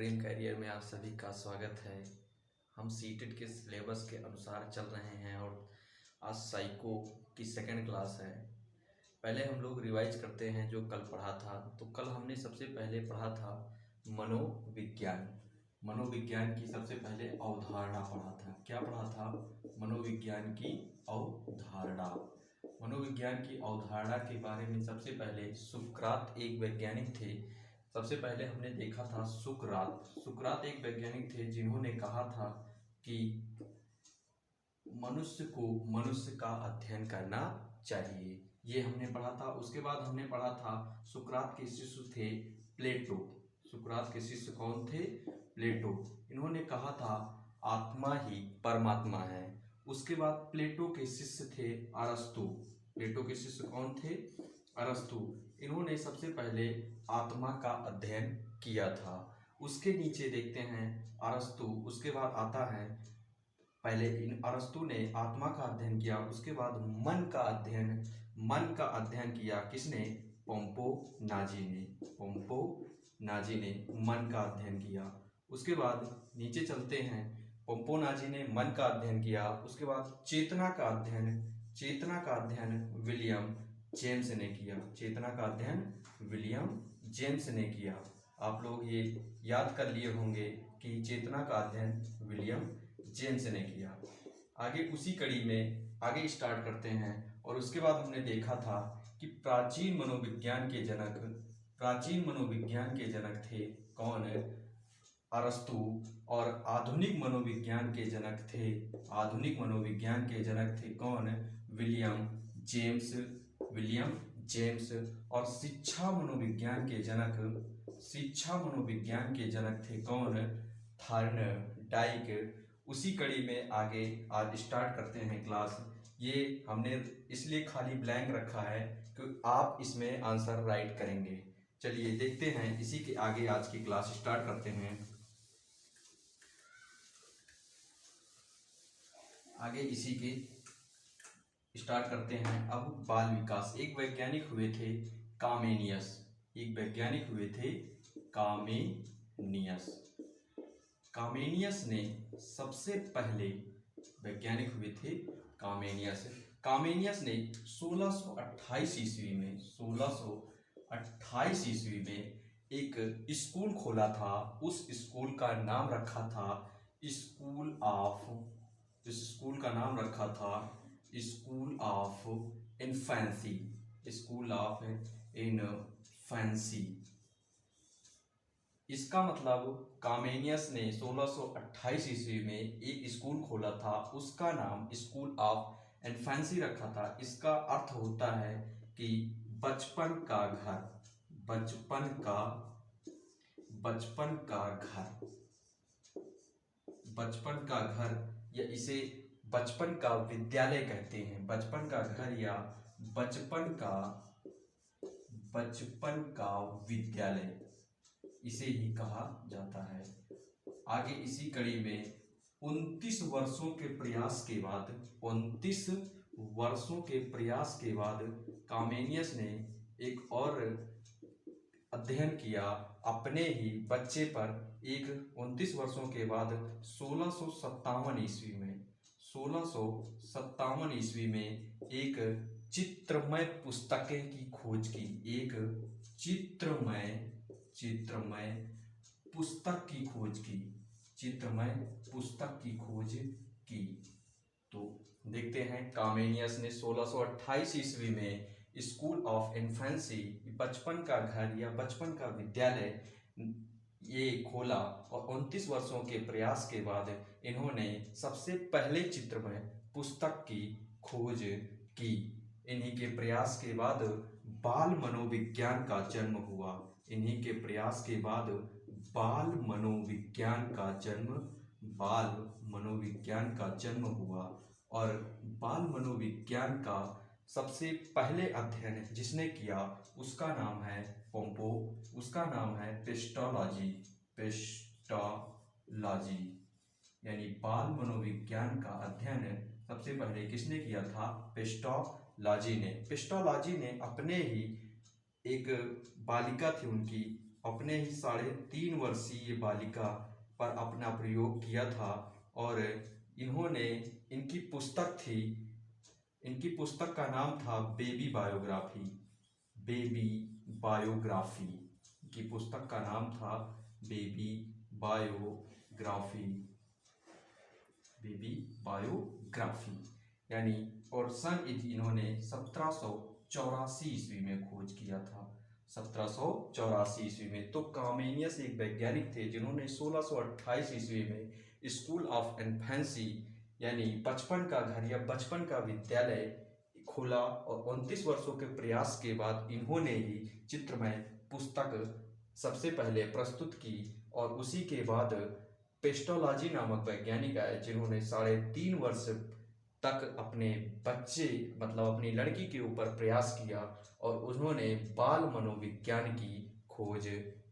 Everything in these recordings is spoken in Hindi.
ड्रीम कैरियर में आप सभी का स्वागत है। हम सीटेट के सिलेबस के अनुसार चल रहे हैं और आज साइको की सेकंड क्लास है। पहले हम लोग रिवाइज करते हैं जो कल पढ़ा था। तो कल हमने सबसे पहले पढ़ा था मनोविज्ञान। मनोविज्ञान की सबसे पहले अवधारणा पढ़ा था। क्या पढ़ा था? मनोविज्ञान की अवधारणा। मनोविज्ञान की अवधारणा के बारे में सबसे पहले सुकरात एक वैज्ञानिक थे। सबसे पहले हमने देखा था सुकरात एक वैज्ञानिक थे जिन्होंने कहा था कि मनुष्य को मनुष्य का अध्ययन करना चाहिए। ये हमने पढ़ा था। उसके बाद हमने पढ़ा था सुकरात के शिष्य थे प्लेटो। सुकरात के शिष्य कौन थे? प्लेटो। इन्होंने कहा था आत्मा ही परमात्मा है। उसके बाद प्लेटो के शिष्य थे अरस्तु। प्लेटो के शिष्य कौन थे? अरस्तु। इन्होंने सबसे पहले आत्मा का अध्ययन किया था। उसके नीचे देखते हैं अरस्तु। उसके बाद आता है, पहले इन अरस्तु ने आत्मा का अध्ययन किया। उसके बाद मन का अध्ययन किया। किसने? पोम्पोनाजी ने मन का अध्ययन किया। उसके बाद नीचे चलते हैं। पोम्पोनाजी ने मन का अध्ययन किया। उसके बाद चेतना का अध्ययन विलियम जेम्स ने किया। चेतना का अध्ययन विलियम जेम्स ने किया। आप लोग ये याद कर लिए होंगे कि चेतना का अध्ययन विलियम जेम्स ने किया। आगे उसी कड़ी में आगे स्टार्ट करते हैं। और उसके बाद हमने देखा था कि प्राचीन मनोविज्ञान के जनक थे कौन? अरस्तु। और आधुनिक मनोविज्ञान के जनक थे कौन? William James. और शिक्षा मनोविज्ञान के जनक थे कौन? थॉर्नडाइक। उसी कड़ी में आगे आज स्टार्ट करते हैं क्लास। ये हमने इसलिए खाली ब्लैंक रखा है कि आप इसमें आंसर राइट करेंगे। चलिए देखते हैं, इसी के आगे आज की क्लास स्टार्ट करते हैं। आगे इसी के स्टार्ट करते हैं। अब बाल विकास। एक वैज्ञानिक हुए थे कामेनियस ने सबसे पहले वैज्ञानिक हुए थे कामेनियस ने 1628 ईस्वी में एक स्कूल खोला था। उस स्कूल का नाम रखा था स्कूल ऑफ इन्फेंसी। इसका मतलब कामेनियस ने 1628 ईस्वी में एक स्कूल खोला था। उसका नाम स्कूल ऑफ इन्फेंसी रखा था। इसका अर्थ होता है कि बचपन का घर, या इसे बचपन का विद्यालय कहते हैं। बचपन का घर या बचपन का विद्यालय इसे ही कहा जाता है। आगे इसी कड़ी में 29 वर्षों के प्रयास के बाद कामेनियस ने एक और अध्ययन किया अपने ही बच्चे पर। 29 वर्षों के बाद 1657 ईस्वी में एक चित्रमय पुस्तक की खोज की। तो देखते हैं, कामेनियस ने 1628 ईस्वी में स्कूल ऑफ इन्फेंसी, बचपन का घर या बचपन का विद्यालय, ये खोला। और 29 वर्षों के प्रयास के बाद इन्होंने सबसे पहले चित्रमय पुस्तक की खोज की। इन्हीं के प्रयास के बाद बाल मनोविज्ञान का जन्म हुआ। और बाल मनोविज्ञान का सबसे पहले अध्ययन जिसने किया उसका नाम है पेस्टोलॉजी। यानी बाल मनोविज्ञान का अध्ययन सबसे पहले किसने किया था? पेस्टोलॉजी ने अपने ही एक बालिका थी उनकी, अपने ही 3.5 वर्षीय बालिका पर अपना प्रयोग किया था और इन्होंने इनकी पुस्तक का नाम था बेबी बायोग्राफी। बेबी बायोग्राफी की पुस्तक का नाम था बेबी बायोग्राफी। बेबी बायोग्राफी यानी और सन इन्होंने 1784 ईस्वी में खोज किया था। 1784 ईस्वी में। तो कामेनियस एक वैज्ञानिक थे जिन्होंने 1628 ईस्वी में स्कूल ऑफ इन्फेंसी यानी बचपन का घर या बचपन का विद्यालय खोला और 29 वर्षों के प्रयास के बाद इन्होंने ही चित्रमय पुस्तक सबसे पहले प्रस्तुत की और उसी के बाद पेस्टोलॉजी नामक वैज्ञानिक आए जिन्होंने 3.5 वर्ष तक अपने बच्चे मतलब अपनी लड़की के ऊपर प्रयास किया और उन्होंने बाल मनोविज्ञान की खोज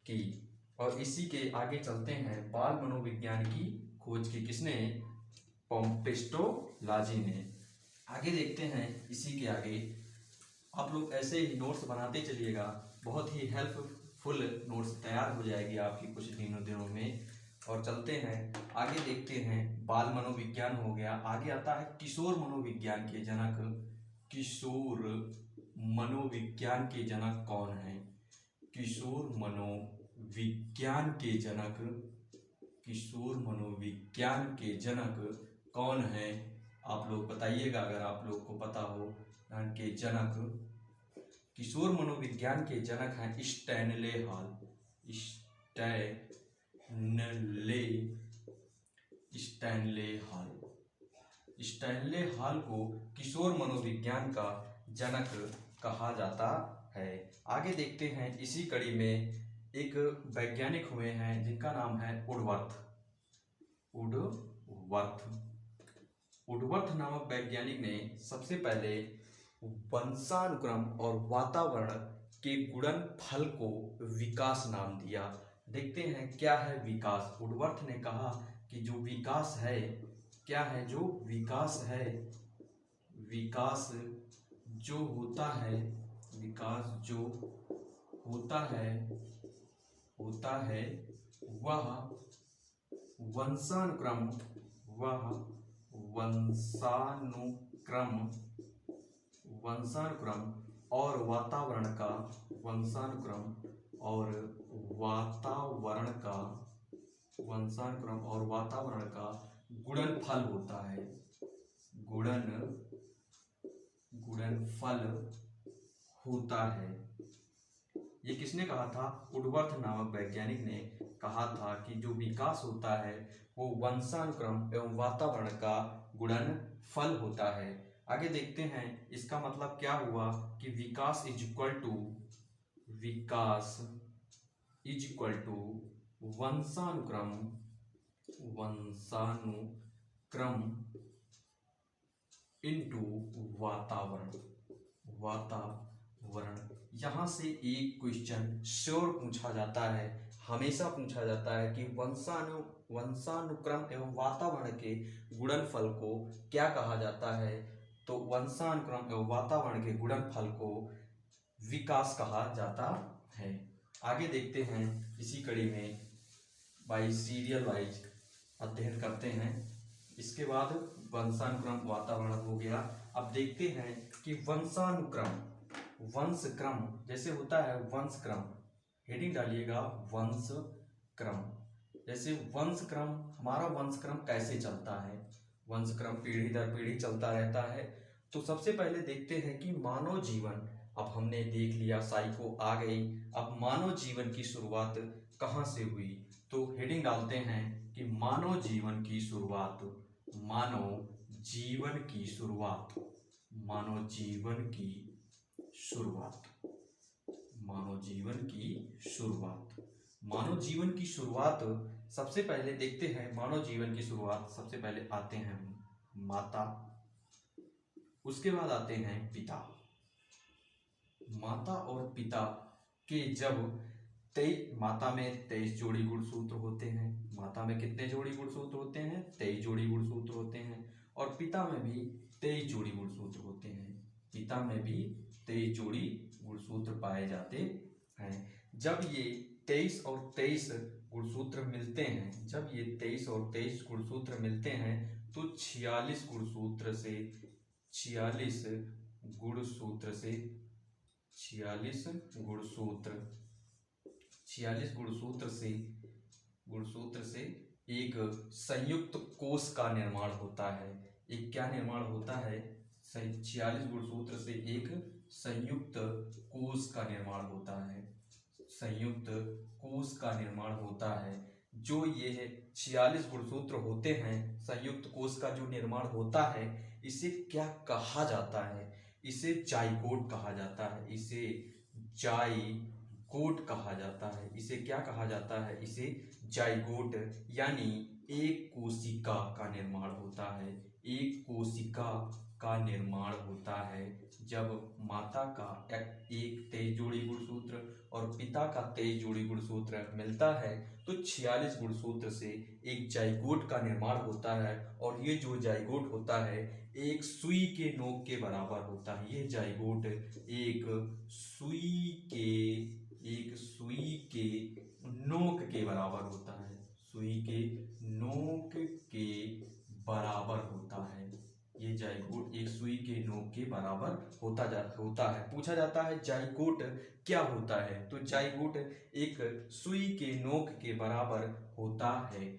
की। और इसी के आगे चलते हैं, बाल मनोविज्ञान की खोज की किसने? पेस्टोलॉजी ने। आगे देखते हैं इसी के आगे। आप लोग ऐसे ही नोट्स बनाते चलिएगा, बहुत ही हेल्पफुल नोट्स तैयार हो जाएगी आपकी कुछ दिनों में। और चलते हैं आगे देखते हैं, बाल मनोविज्ञान हो गया। आगे आता है किशोर मनोविज्ञान के जनक। किशोर मनोविज्ञान के जनक कौन है? किशोर मनोविज्ञान के जनक, किशोर मनोविज्ञान के जनक कौन है? आप लोग बताइएगा अगर आप लोग को पता हो। के जनक, किशोर मनोविज्ञान के जनक हैं स्टैनले हॉल। स्टैनले हॉल को किशोर मनोविज्ञान का जनक कहा जाता है। आगे देखते हैं इसी कड़ी में एक वैज्ञानिक हुए हैं जिनका नाम है वुडवर्थ नामक वैज्ञानिक ने सबसे पहले वंशानुक्रम और वातावरण के गुणनफल को विकास नाम दिया। देखते हैं क्या है विकास। वुडवर्थ ने कहा कि जो विकास है, क्या है जो विकास है, विकास जो होता है, विकास जो होता है वह वंशानुक्रम और वातावरण का गुणनफल होता है। गुणनफल होता है। ये किसने कहा था? वुडवर्थ नामक वैज्ञानिक ने कहा था कि जो विकास होता है वो वंशानुक्रम एवं वातावरण का गुणनफल होता है। आगे देखते हैं इसका मतलब क्या हुआ कि विकास इज इक्वल टू वंशानुक्रम इनटू वातावरण। यहाँ से एक क्वेश्चन श्योर पूछा जाता है, हमेशा पूछा जाता है कि वंशानुक्रम एवं वातावरण के गुणनफल को क्या कहा जाता है? तो वंशानुक्रम एवं वातावरण के गुणनफल को विकास कहा जाता है। आगे देखते हैं इसी कड़ी में सीरियल वाइज अध्ययन करते हैं। इसके बाद वंशानुक्रम वातावरण हो गया। अब देखते हैं कि वंशक्रम जैसे होता है वंशक्रम, हेडिंग डालिएगा वंशक्रम। जैसे वंशक्रम, हमारा वंशक्रम कैसे चलता है? वंशक्रम पीढ़ी दर पीढ़ी चलता रहता है। तो सबसे पहले देखते हैं कि मानव जीवन, अब हमने देख लिया साइको आ गई, अब मानव जीवन की शुरुआत कहाँ से हुई? तो हेडिंग डालते हैं कि मानव जीवन की शुरुआत सबसे पहले देखते हैं। मानव जीवन की शुरुआत सबसे पहले आते हैं माता, उसके बाद आते हैं पिता। माता और पिता के जब माता में 23 जोड़ी गुणसूत्र होते हैं। माता में कितने जोड़ी गुणसूत्र होते हैं? 23 जोड़ी गुणसूत्र होते हैं। और पिता में भी 23 जोड़ी गुणसूत्र होते हैं। पिता में भी 23 जोड़ी गुणसूत्र पाए जाते हैं। जब ये 23 और 23 गुणसूत्र मिलते हैं, जब ये 23 और 23 गुणसूत्र मिलते हैं तो 46 गुणसूत्र से 46 गुणसूत्र से 46 गुणसूत्र 46 गुणसूत्र से एक संयुक्त कोष का निर्माण होता है। एक क्या निर्माण होता है? 46 गुणसूत्र से एक संयुक्त कोष का निर्माण होता है। संयुक्त कोष का निर्माण होता है। जो ये 46 गुणसूत्र होते हैं, संयुक्त कोष का जो निर्माण होता है, इसे क्या कहा जाता है? इसे जाइगोट कहा जाता है। इसे जाइगोट कहा जाता है। इसे क्या कहा जाता है? इसे जाइगोट यानी एक कोशिका का निर्माण होता है। एक कोशिका का निर्माण होता है जब माता का एक 23 जोड़ी गुणसूत्र और पिता का 23 जोड़ी गुणसूत्र मिलता है तो 46 गुणसूत्र से एक जाइगोट का निर्माण होता है। और ये जो जाइगोट होता है एक सुई के नोक के बराबर होता है। ये जाइगोट एक सुई के नोक के बराबर होता है। सुई के नोक के बराबर होता है। ये जाइगोट एक सुई के नोक के बराबर होता है। पूछा जाता है जाइगोट क्या होता है? तो जाइगोट एक सुई के नोक के बराबर होता है।